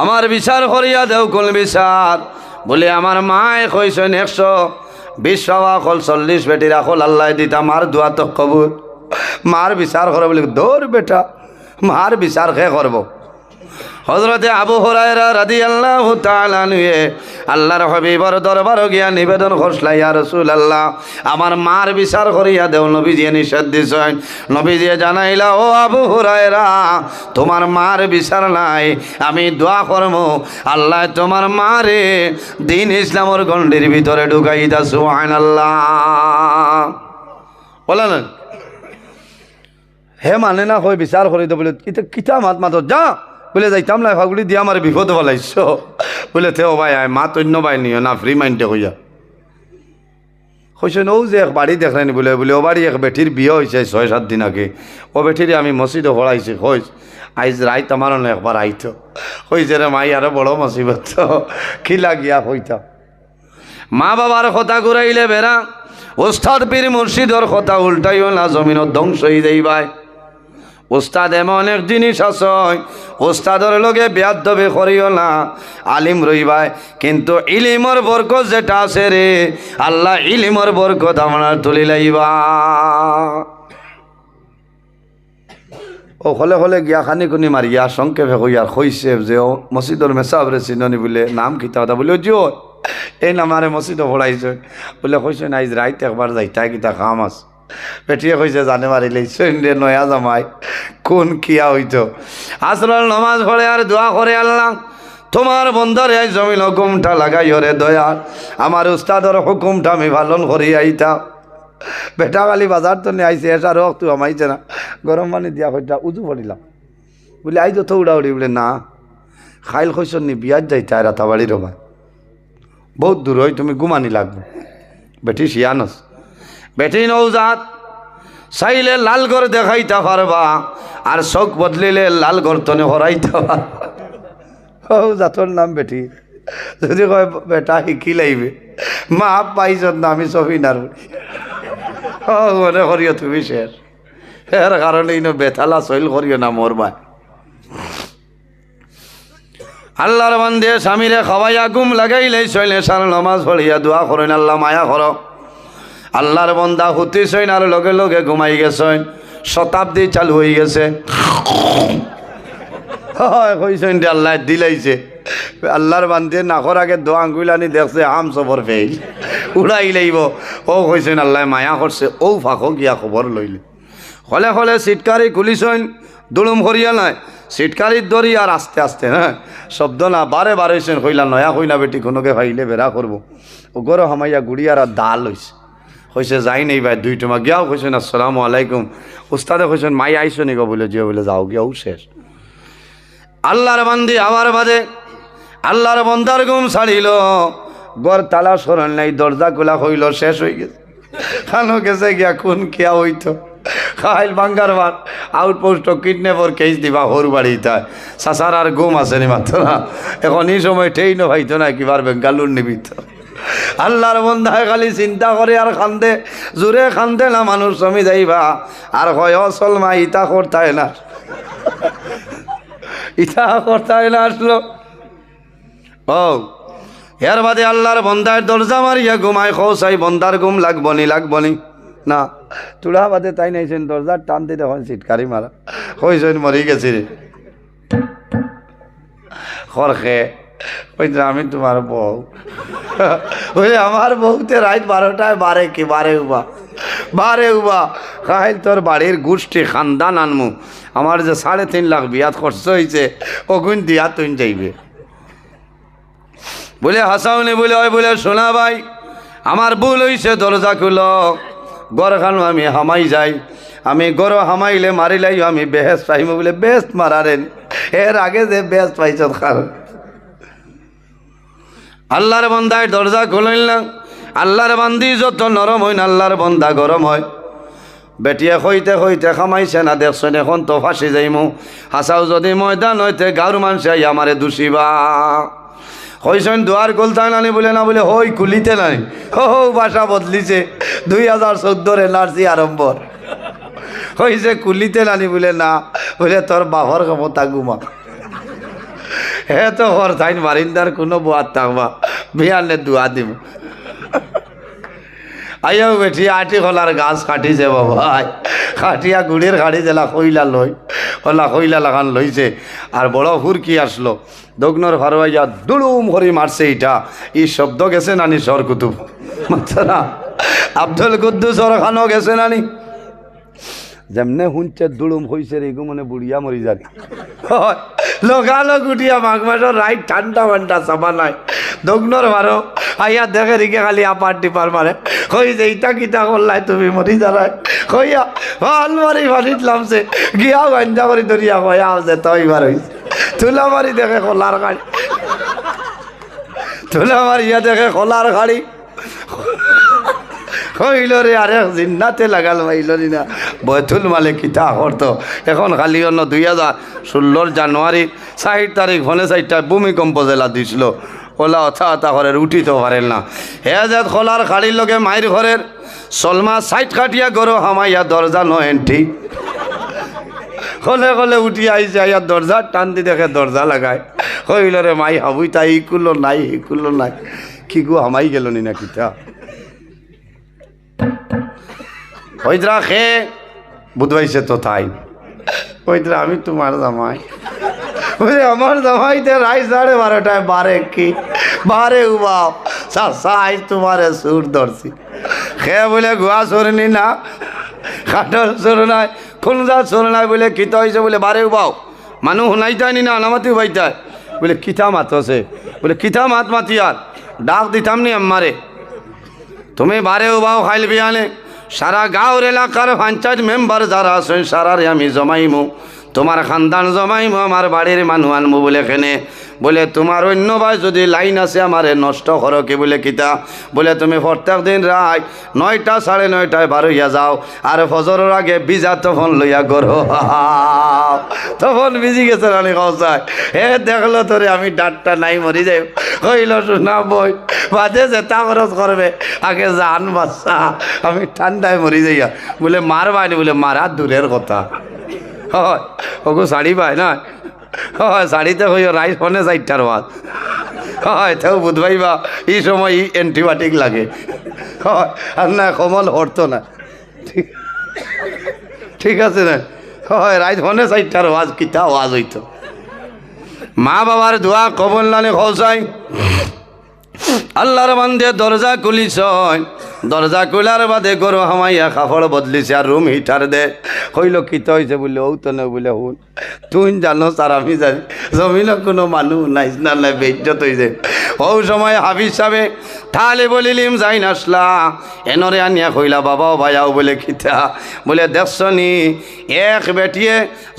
আমার বিচার করিয়া দেও কোন বিচার বলে আমার মায় কইছেন 120 বাবা খল 40 বেটি রাখল আল্লাহ দিতা মার দোয়া তো কবুল মার বিচার করে বলে দৌড় বেটা মার বিচার খে করব হযরতে আবু হুরায়রা রাদিয়াল্লাহু তাআলা নিয়ে আল্লাহর হাবিবের দরবারে গিয়া নিবেদন করছলা ইয়া রাসূলুল্লাহ আমার মার বিচার করিয়া দেও নবীজি নিষেধ দিছেন নবীজি জানাইলা ও আবু হুরায়রা তোমার মার বিচার নাই আমি দোয়া করব আল্লাহ তোমার মারে দ্বীন ইসলামের গণ্ডির ভিতরে ঢুকাইতা সুবহানাল্লাহ বলেন হে মানে না হয় বিচার করি দে বলে কিতা মাত মাত যা বলে যাইতাম না ফাগুড়ি দিয়ে আমার বিপদ বলাইছ বলে থেও ভাই আয় মা তন্য ভাই নিও না ফ্রি মাইন্ডে হইয়া কইছেন ও যে এক বাড়ি দেখলেনি বলে বলে ও বাড়ি এক বেটির বিয়ে হয়েছে 6-7 দিন আগে ও বেটিরে আমি মসজিদে পড়াইছি কইস আইজ রাইত আমার একবার আইতো কইছে রে মাই আরো বড় মুসিবত কি লাগিয়া হইতাম মা বাবার কথা ঘুরাইলে বেড়া ওস্তাদ পীর মুর্শিদর কথা উল্টাইও না জমিনত ধ্বংস হয়ে যাইবাই উস্তাদ এমন এক জিনিস আছে, উস্তাদের লগে বেয়াদবি করিও না, আলিম রইবাই, কিন্তু ইলিমর বরকত যেটা আছে রে, আল্লাহ ইলিমর বরকত আপনার তুলি লাইবা। ও হলে হলে গিয়া খানি খুনি মারিয়া সংক্ষেপে কইয়ার কইছে যে ও মসজিদর মেসাবরে চিননি বলে নাম কিতা কথা বলে জিও এই নামারে মসজিদও পড়াইছে বলে কইছে না আজ রাইতে একবার যাইতা কিতা কাম আছে। পেটিয়ে কইছে জানে মারি লইছেন রে নয়া জামাই কোন কিয়া হইতো। আসরের নামাজ পড়ে আর দোয়া করে আল্লাহ তোমার বন্দারে আই জমিন হুকুমটা লাগাই রে দয়া, আমার উস্তাদর হুকুমটা আমি পালন করি আইতা। বেটা কালি বাজার তো নিয়ে আইসে এসা রক তুই আমাইছে না, গরম পানি দিয়া হইতা উজু পড়িলাম বলে আইজ তো উড়াউড়ি বলে না খাইল কইসন নি বিয়ার যাইতা রাতাবাড়ি রবা বহুত দূর হয় তুমি ঘুমানি লাগবে। বেটি শিয়ানস বেটি নৌজাত চাইলে লাল ঘর দেখাইতে পারবা আর চোখ বদলিলে লাল ঘর তনে হরাইতে পারবা। ও জাতর নাম বেটি যদি কয় বেটা শিকি লাইবে মা পাইছ না আমি সফিনার মনে করিও তুমি শেষ এর কারণে ইনো বেথালা চইল করিও না মরবা। আল্লাহর বান্দে স্বামীরে খাওয়াইয়া ঘুম লাগাইলে চইলে সার নমাজ পড়িয়া দোয়া করেন আল্লাহ মায়া কর। আল্লাহর বন্দা হুতি সইন আর লগে লগে ঘুমাই গেছেন, শতাব্দী চালু হয়ে গেছে। কইছেন আল্লাহ দিলাইছে আল্লাহর বান্দে নাকর আগে দোয়া আঙ্গুলানি দেখছে আম সবর ফেইল উড়াই লাইব। ও কইছেন আল্লাহ মায়া করছে ও ফাঁকো গিয়া খবর লইলে হলে হলে সিটকারি খুলিছেন দুলুম করিয়া নাই সিটকারির দরি আর আস্তে আস্তে হ্যাঁ শব্দ না বারে বারে হইছেন কইলা নয়া কইনা বেটি কোনোকে ফাইলে বেড়া করবো। ও গরো হামাইয়া গুড়িয়ার আর দাল হইছে কইছে যাই নেই ভাই দুই টমা গিয়াও কইছেন আসসালামু আলাইকুম। উস্তাদে কইছেন মাই আইসো নি গো বলে যে বলে যাও গিয়াও শেষ। আল্লাহর বান্দি আবার বাদে আল্লাহর বন্দার ঘুম ছাড়িল, গড় তালা সরল নাই দরজা খোলা হইল শেষ হয়ে গেছে। খানো গেছে গিয়া কোন কিয়া হইতো খাইল বাঙ্গার বার আউটপোস্ট কিডন্যাপর কেস দিবা হর বাড়ি তাই সাসার আর ঘুম আসেনি মাত্র না এখন এই সময় ঠেইনো ভাইতো না কিবার বেঙ্গালুর নিবিত। আল্লাহর বন্ধায় খালি চিন্তা করে আর খান্দে জোরে খান্দে না মানুষ জমি যাইবা আর হয় অসল মা ইতা করতায় না ইতা করতায় না আসলো। ও এর বাদে আল্লাহর বন্দায় দরজা মারিয়া ঘুমায় খোসাই বন্দার ঘুম লাগবনি না তুলা বাদে তাই নাইছেন দরজার টান দিতে এখন সিটকারি মারা কইছেন মরি গেছি রে খরখে ওই আমি তোমার বউ ওই আমার বউতে রাত 12টায় বারে কি বারে উবা খাইল তোর বাড়ির গোষ্ঠী খানদান আনমু আমার যে 3.5 লাখ বিয়াত খরচ হয়েছে ওগুন দিয়া তুই যাইবে বলে হাসাওনি বলে ওই বলে শোনা ভাই আমার ভুল হইছে দরজা খুলো গড় খানো আমি হামাই যাই আমি গড় হামাইলে মারিলাই আমি বেহেস পাইম বলে বেস্ট মারারেন এর আগে যে বেস্ট পাইছ খাল আল্লাহর বন্দায় দরজা খুলল না। আল্লাহর বান্দি যত নরম হয় না আল্লাহর বন্দা গরম হয়। বেটিয়ে হইতে হইতে খামাইছে না দেখছেন এখন তো ফাঁসি যাইমু হাসাও যদি ময়দান হইতে গাঁর মানুষে আমারে দুষিবা হইছেন দুয়ার খুলতাই নানি বলে না বলে হই খুলিতে নাই হো ভাষা বদলিছে 2014 এনআরসি আরম্ভর হইছে খুলিতে নানি বলে না বলে তোর বাবার ক্ষমতা ঘুমা হে তো হর থাইন মারিন্দার কোনো বুয়ার থাকবা বিয়ানে দুয়া দিব আইয়াও বেঠি আটি খোলার গাছ কাটিছে বাবা কাটিয়া গুড়ের গাড়ি জেলা কইলা লই ওলা কইলা লাগান লইছে আর বড় হুরকি আসলো দগ্নর ফারওয়াইয়া দুলুম করে মারছে এটা এই শব্দ গেছে নানি সর কুতুব মাত্রা আব্দুল কুদ্দুস ওর খানো গেছে নানি যেমনে শুনছে দুলুম হয়েছে রেগু মানে বুড়িয়া মরি যাবে লগালগ উঠিয়া মাঘ মাসের রাইট ঠান্ডা মান্ডা চাপা নাই দগ্নর মারো আইয়া দেখে রিকে খালি আপার টিপার মারে কই যে ইটা কিতা করলাই তুমি মরি যারাই কইয়া ভাল মারি ফাটিত লামছে গিয়া গাঞ্জা করে ধরিয়া কয়া যে তই বার হইছে তুলা মারি দেখে খোলার গাড়ি তুলা মারিয়া দেখে খোলার গাড়ি হইল রে আরে জিন্নাতে লাগাল মাইল না বয়তুল মালে কিতা করতো এখন খালি অন্য 2016 জানুয়ারি 60 তারিখ ফোনে 4টা ভূমিকম্প জেলা দিছিল ওলা অথা ঘরের উঠিতে পারেন না হেজাত খোলার খাড়ির লগে মায়ের ঘরের সলমা 60 কাটিয়া গরো হামাইয়া দরজা নো এন্ট্রি কলে কলে উঠি আইছে, আইয়া দরজা টান দি দেখে দরজা লাগায়। হইল রে মাই হাবুই তাই ইকুলো নাই ইকুলো নাই, কি গো হামাই গেল নি না কিতা হইতরা খে বুধবাইছে তো তাই হইতরা আমি তোমার জামাই। বলে আমার জামাইতে রাই 12:30 বারে কি বারে উবাও সাই তোমার সুর ধরছি। খে বলে গুয়া সরনি না, খাটল সর নাই, খুনজা সর নাই, বলে কিতা হয়েছে, বলে বারে উবাও মানুষ শুনাইতানি না নামাতি উবাইতায়। বলে কিতা মাতছে, বলে কিতা মাত মাতি আর ডাক দিতাম নি আমারে, তুমি বারে উবাও খাইল বিয়ানে সারা গাঁওর এলাকার পঞ্চায়েত মেম্বার যারা আছেন সারারে আমি জমাইমু, তোমার খানদান জমাইমু, আমার বাড়ির মানুষ আনমু। বলে কেনে, বলে তোমার অন্য ভাই যদি লাইন আছে আমারে নষ্ট করো কি। বলে কিতা, বলে তুমি প্রত্যেক দিন রাত 9টা 9:30 বারইয়া যাও, আর ফজরের আগে বিজা তখন লইয়া করো। তখন বিজি গেছে রানি কৌসায়, হে দেখলো তোরে আমি ডাটটা নাই মরি যাই। কইল শোনা বই বাজে যেটা খরচ করবে আগে জান বাচ্চা, আমি ঠান্ডায় মরি যাইয়া। বলে মারবানি, বলে মারা দূরের কথা, হয় ওগো শাড়ি পায় না, হয় শাড়িতে হইও রাইস ফোনে 4টার বাদ, হয় তেও বুধবাইবা এই সময় অ্যান্টিবায়োটিক লাগে, হয় আর না কমল হরতো না, ঠিক আছে না, হয় রাইস ফোনে 4টার ওয়াজ কিতা ওয়াজ হইতো। মা বাবার দোয়া কবল নালে খোঁজাই আল্লাহর বান্দে দরজা খুলিছ, দরজা খোলার বাদে গরু হামাইয়া কাপড় বদলিছে আর রুম হিটার দে। কইল কিতা হয়েছে, বললে ও তো না, বলে হুন তুই জানো আর আমি জানি, জমিন কোনো মানুষ নাই না নাই বেজ্জত হয়ে যায়। ও সময় হাফিজ সাহেবে তাহলে বলিলিম যাই নাসলা এনরে আনিয়া কইলা বাবাও ভাইয়াও। বলে কিতা, বলে দেখছনি এক বেটিয়ে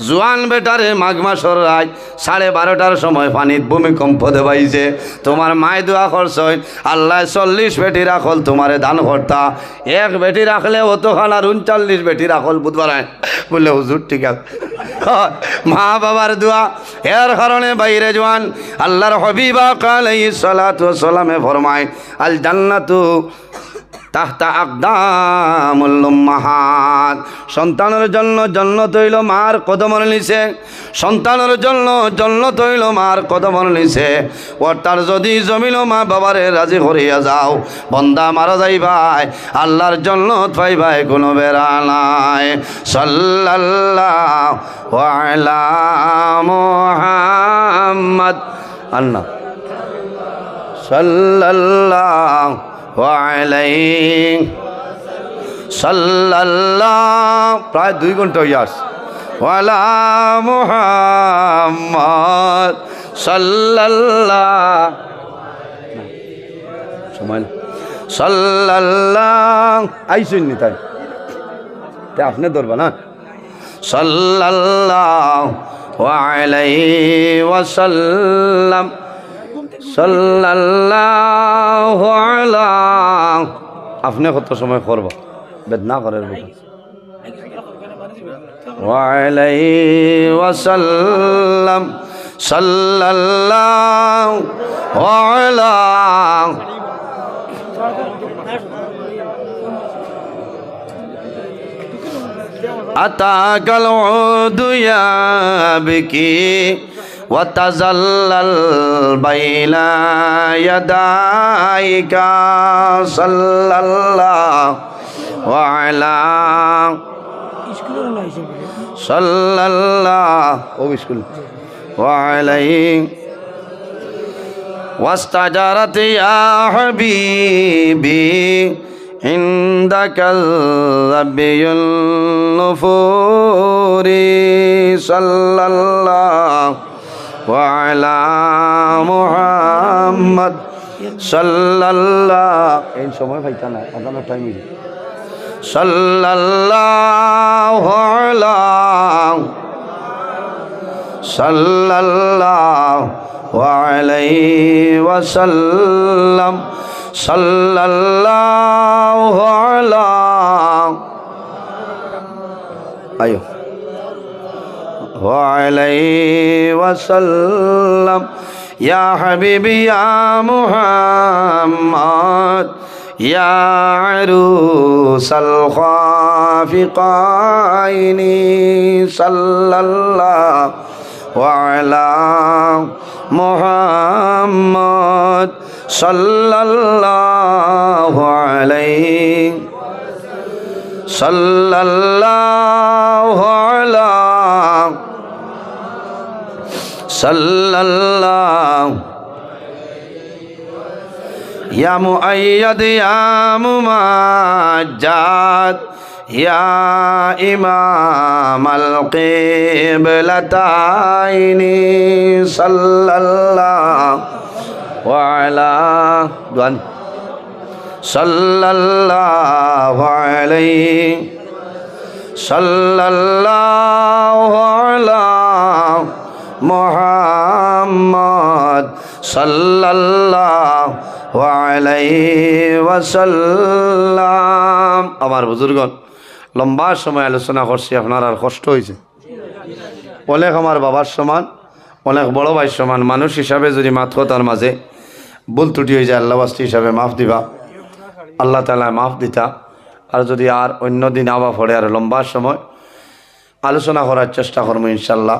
জোয়ান বেটারে মাঘ মাসর রাত 12:30টার সময় পানিত ভূমিকম্প দেবাইছে, তোমার মায় দোয়া করছই আল্লাহ 40 বেটি রাখল তোমারে দান করতা, এক বেটি রাখলে অতখান আর 39 বেটি রাখল বুধবার। বললে হুজুর ঠিক আছে, মা বাবার দোয়া এর কারণে বাইরে জোয়ান আল্লাহর হাবিবা আলাইহিস সালাতু ওয়াস সালামে ফরমায় আল জান্নাতু তাহতা আকদামুল উম্মাহাত, সন্তানের জন্য জান্নাত হইল মার কদমের নিচে, সন্তানের জন্য জান্নাত হইল মার কদমের নিচে। অর্থাৎ যদি জমিল মা বাবারে রাজি করিয়া যাও, বন্দা মারা যাইবাই আল্লাহর জান্নাত পাইবাই কোনো বেড়া নাই। সাল্লাল্লাহু আলা মুহাম্মদ আল্লাহ সাল্লাল্লাহু সাল্লাল্লাহু প্রায় 2 ঘন্টা হয়ে আস ওয়ালা মুহাম্মদ সাল্লাল্লাহু সময় সাল্লাল্লাহু আইসুন নি তাই আপনি ধরবা না। সাল্লাল্লাহু আলাইহি ওয়াসাল্লাম সাল্লাল্লাহু আলা, আপনি কত সময় করব বেদনা করার কথা। ওয়া আলাইহি ওয়াসাল্লাম সাল্লাল্লাহু আলা আতাকাল উদুয়া বিকি ওয়াতাজাল্লাল বাইনা ইয়াদাইকা সাল্লাল্লাহু আলা সাল্লাল্লাহু স্কুল ওয়া আলাইহি ওয়াস্তাজারাত ইয়া হাবিবি ইনদাকাল রাব্বিয়ুল নুফুরি সাল্লাল্লাহু ওয়ালা মুহাম্মদ সাল্লাল্লাহু, এই সময় ভাইতা না আদানের টাইম হইছে, সাল্লাল্লাহু আলা সাল্লাল্লাহু আলাইহি ওয়াসাল্লাম সাল্লাল্লাহু আলা আয়ো وعليه وسلم يا حبيبي يا محمد ইয়া আরুসাল খাফিকাইনি সাল্লাল্লাহু আলা মুহাম্মদ সাল্লাল্লাহু আলাইহি সাল্লাল্লাহু আলা সাল্লাল্লাহু ইয়া মুআইয়াদ ইয়া মুমাজ্জাদ ইয়া ইমামাল কিবলাতাইনি সাল্লাল্লাহু আলা দুআন সাল্লাল্লাহু আলাইহি সাল্লাল্লাহু আলা মুহাম্মদ সাল্লাল্লাহু আলাইহি ওয়াসাল্লাম। আমার বুজুর্গণ, লম্বা সময় আলোচনা করছি, আপনার আর কষ্ট হয়েছে। অনেক আমার বাবার সমান, অনেক বড় ভাই সমান মানুষ হিসাবে যদি মাত্র তার মাঝে ভুল ত্রুটি হয়ে যায়, আল্লাহ বাস্তি হিসাবে মাফ দিবা, আল্লাহ তাআলা মাফ দিতা। আর যদি আর অন্য দিন আবা পড়ে আর লম্বা সময় আলোচনা করার চেষ্টা করবো ইনশাল্লাহ।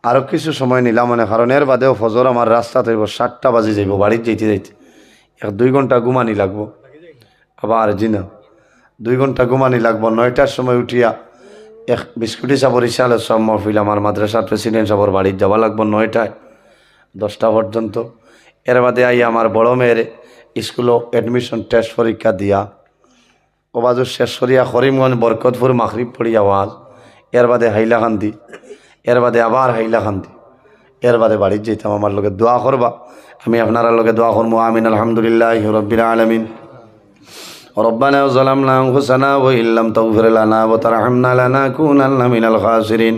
আরও কিছু সময় নিলাম মনে, কারণ এর বাদেও ফজর আমার রাস্তাতে 7টা বাজে যাইব, বাড়িতে যাইতে যাইতে 1-2 ঘন্টা ঘুমানি লাগবো। আবার জিনা 2 ঘন্টা ঘুমানি লাগবো। 9টার সময় উঠিয়া এক বিস্কুটি সাবর ইশালের সব মহফিল আমার মাদ্রাসার প্রেসিডেন্ট সাবর বাড়ির যাওয়া লাগবো 9টায় 10টা পর্যন্ত। এর বাদে আই আমার বড় মেয়ের স্কুলও অ্যাডমিশন টেস্ট পরীক্ষা দিয়া ওবাজু শেষ করিয়া করিমগঞ্জ বরকতপুর মাগরিব পড়িয়া ওয়াজ, এর বাদে হাইলাকান্দি, এর বাদে আবার হাইলাকান্দি, এর বাদে বাড়ির যেতাম। আমার লোকে দোয়া করবা, আমি আপনার লোকে দোয়া করবো। আমিন। আলহামদুলিল্লাহি রাব্বিল আলামিন। রব্বানা যালামনা আনফুসানা ওয়া ইল্লাম তাগফির লানা ওয়া তারহামনা লানাকুনান্না মিনাল খাসিরিন।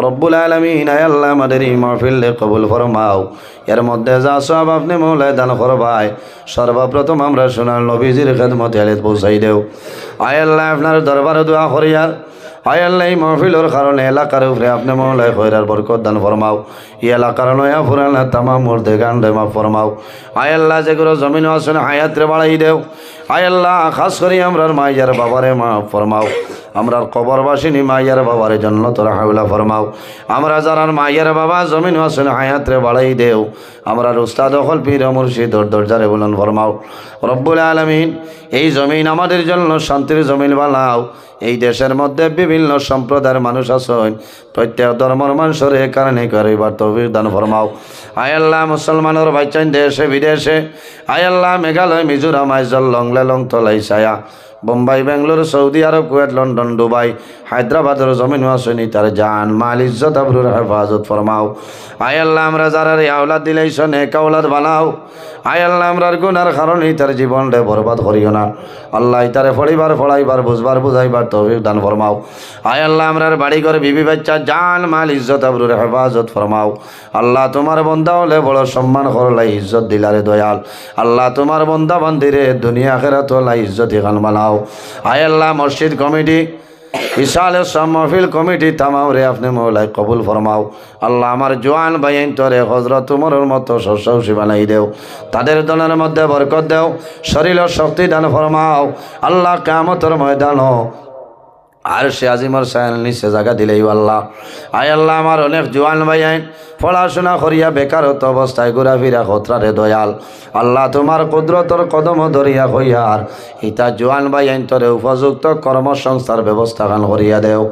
রব্বুল আলামিন, আয় আল্লাহ আমাদের এই মাহফিল কবুল ফরমাও। এর মধ্যে যা সব আপনি মৌলায় দান করবাই, সর্বপ্রথম আমরা সোনার নবীজির খেদমতে আলে পৌঁছাই দেও। আয় আল্লাহ আপনার দরবারে দোয়া করিয়ার, আয় আল্লাহ এই মাহফিলের কারণে এলাকার উপরে আপনি মৌলায় খৈরার বরকত দান ফরমাও। এই এলাকার নয়া ফুরানা তামাম মুর্দে গান্ডে মাফ ফরমাও। আয় আল্লাহ যেগুলো জমিন আসেন হায়াতরে বাড়াই দেও। আয় আল্লাহ খাস করি আমরার মাইয়ার বাবারে মাফ ফরমাও। আমরার কবরবাসিনী মাইয়ার বাবারে জান্নাতুল হাওলা ফরমাও। আমরা যারার মাইয়ার বাবা জমিন আসেন হায়াতরে বাড়াই দেও। আমরার উস্তাদ হল পীর মুর্শিদ দরজারে বুলন্দ ফরমাও। রব্বুল আলামিন, এই জমিন আমাদের জন্য শান্তির জমিন বানাও। এই দেশের মধ্যে বিভিন্ন সম্প্রদায়ের মানুষ আছেন, প্রত্যেক ধর্মের মানুষের এ কারণে করিবার তৌফিক দান ফরমাও। আয় আল্লাহ মুসলমানের বাইচান দেশে বিদেশে, আয় আল্লাহ মেঘালয় মিজোরাম আইজল লংলে লং তলাই ছায়া, Bombay Bengaluru Saudi Arab Kuwait London Dubai হায়দ্রাবাদের জমিন আসনি তার জান মাল ইজ্জত আবরুর হেফাজত ফরমাও। আয় আল্লাহ আমরা যারা আওলাদ দিলেইছো নেক আওলাদ বানাও। আয় আল্লাহ আমরার গুনার কারণে তার জীবনটা বরবাদ করিও না। আল্লাহ তারে পড়িবার পড়াইবার বুঝবার বুঝাইবার তৌফিক দান ফরমাও। আয় আল্লাহ আমরার বাড়ি ঘর বিবি বাচ্চা জান মাল ইজ্জত আবরুর হেফাজত ফরমাও। আল্লাহ তোমার বন্দা হলে বড় সম্মান করলাই ইজ্জত দিলারে দয়াল। আল্লাহ তোমার বন্দা বান্দিরে দুনিয়া আখিরাত হলাই ইজ্জত এখান বানাও। আয় আল্লাহ মসজিদ কমিটি বিশাল মাহফিল কমিটি তামাও রে আপনি মৌলাই কবুল ফরমাও। আল্লাহ আমার জোয়ান ভাইন তোরে হজরত উমরের মতো সহসী বানাই দেও। তাদের দলের মধ্যে বরকত দেও, শরীর শক্তি দান ফরমাও। আল্লাহ কিয়ামতের ময়দানও আর সে আজিমর সায়াল নিচে জায়গা দিলেই আল্লাহ। আয় আল্লাহ আমার অনেক জোয়ান ভাইয়াই পড়াশোনা করিয়া বেকারত্ব অবস্থায় ঘোরাফিরা খতরারে দয়াল। আল্লাহ তোমার কুদরতর কদম ধরিয়া হইয়ার ইতা জোয়ান ভাইয়াই তোরে উপযুক্ত কর্মসংস্থার ব্যবস্থা খান করিয়া দেও।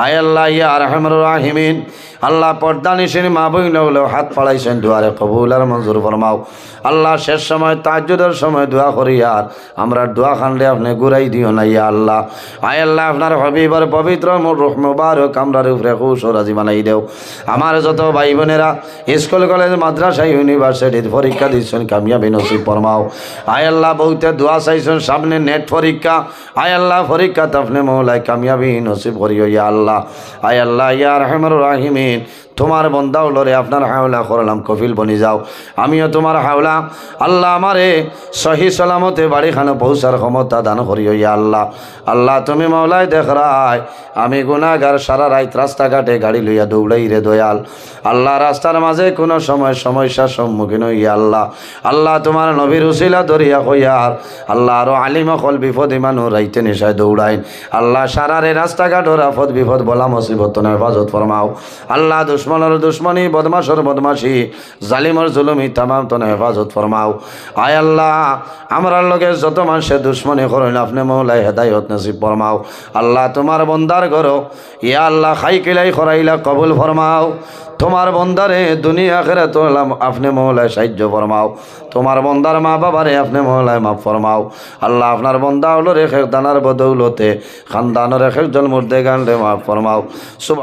আয় আল্লাহ ইয়া আরহামুর রাহিমিন, আল্লাহ পর্দা নিশিন মা বইন হলেও হাত পাড়াইছেন দুয়ারে কবুল আর মঞ্জুর ফরমাও। আল্লাহ শেষ সময় তাহাজ্জুদের সময় দোয়া করিয়ার আমরা দোয়া খানলে আপনি ঘুরাই দিও না ইয়া আল্লাহ। আয় আল্লাহ আপনার হবিবার পবিত্র রূহ মুবারক আমরার উপরে খুশ ও রাজি বানাই দেও। আমার যত ভাই বোনেরা স্কুল কলেজ মাদ্রাসা ইউনিভার্সিটির পরীক্ষা দিচ্ছেন কামিয়াবি নসিব ফরমাও। আয় আল্লাহ বহুতে দোয়া চাইছেন সামনে নেট পরীক্ষা, আয় আল্লাহ পরীক্ষাতে আপনি মৌলায় কামিয়াবি নসিব করিও ইয়া আল্লাহ। আয় আল্লাহ ইয়া আরহামুর রাহিমিন, তোমার বন্দা উলরে আপনার হাওলা করলাম কফিল বনি যাও আমিও তোমার হাওলা আল্লাহ আমারে সহি সালামতে বাড়িখানে পৌঁছার ক্ষমতা দান করিও ইয়া আল্লাহ আল্লাহ তুমি মাওলায় দেখ রায় আমি গুনাহগার সারা রাত রাস্তাঘাটে গাড়ি লইয়া দৌড়াই রে দয়াল আল্লাহ রাস্তার মাঝে কোনো সময় সমস্যার সম্মুখীন হইয়া আল্লাহ আল্লাহ তোমার নবীর উসিলা ধরিয়া কইয়ার আল্লাহ আরো আলিম অকল বিপদ ইমানু রাইতে নেশায় দৌড়াইন আল্লাহ সারারে রাস্তাঘাটর আফত বিপদ বলা মুসিবত হেফাজত ফরমাও আল্লাহ দুশ্মনের দুশ্মনী বদমাশর বদমাশি জালিমর জুলুমি তামাম তন হেফাজত ফরমাও আয় আল্লাহ আমরার লগে যত মানুষের দুশ্মনী করেন আপনি মৌলাই হেদায়ত নসিব ফরমাও আল্লাহ তোমার বন্দার করো ইয়া আল্লাহ খাই কিলাই খরাইলা কবুল ফরমাও তোমার বন্দারে দুনিয়া আখিরাত তোলাম আপনি মৌলায় সাহায্য ফরমাও তোমার বন্দার মা বাবারে আপনি মৌলায় মাফ ফরমাও আল্লাহ আপনার বন্দা হলো রেখে দানার বদৌলতে খানদানের এক একজন মুর্দে গান রে মাফ ফরমাও।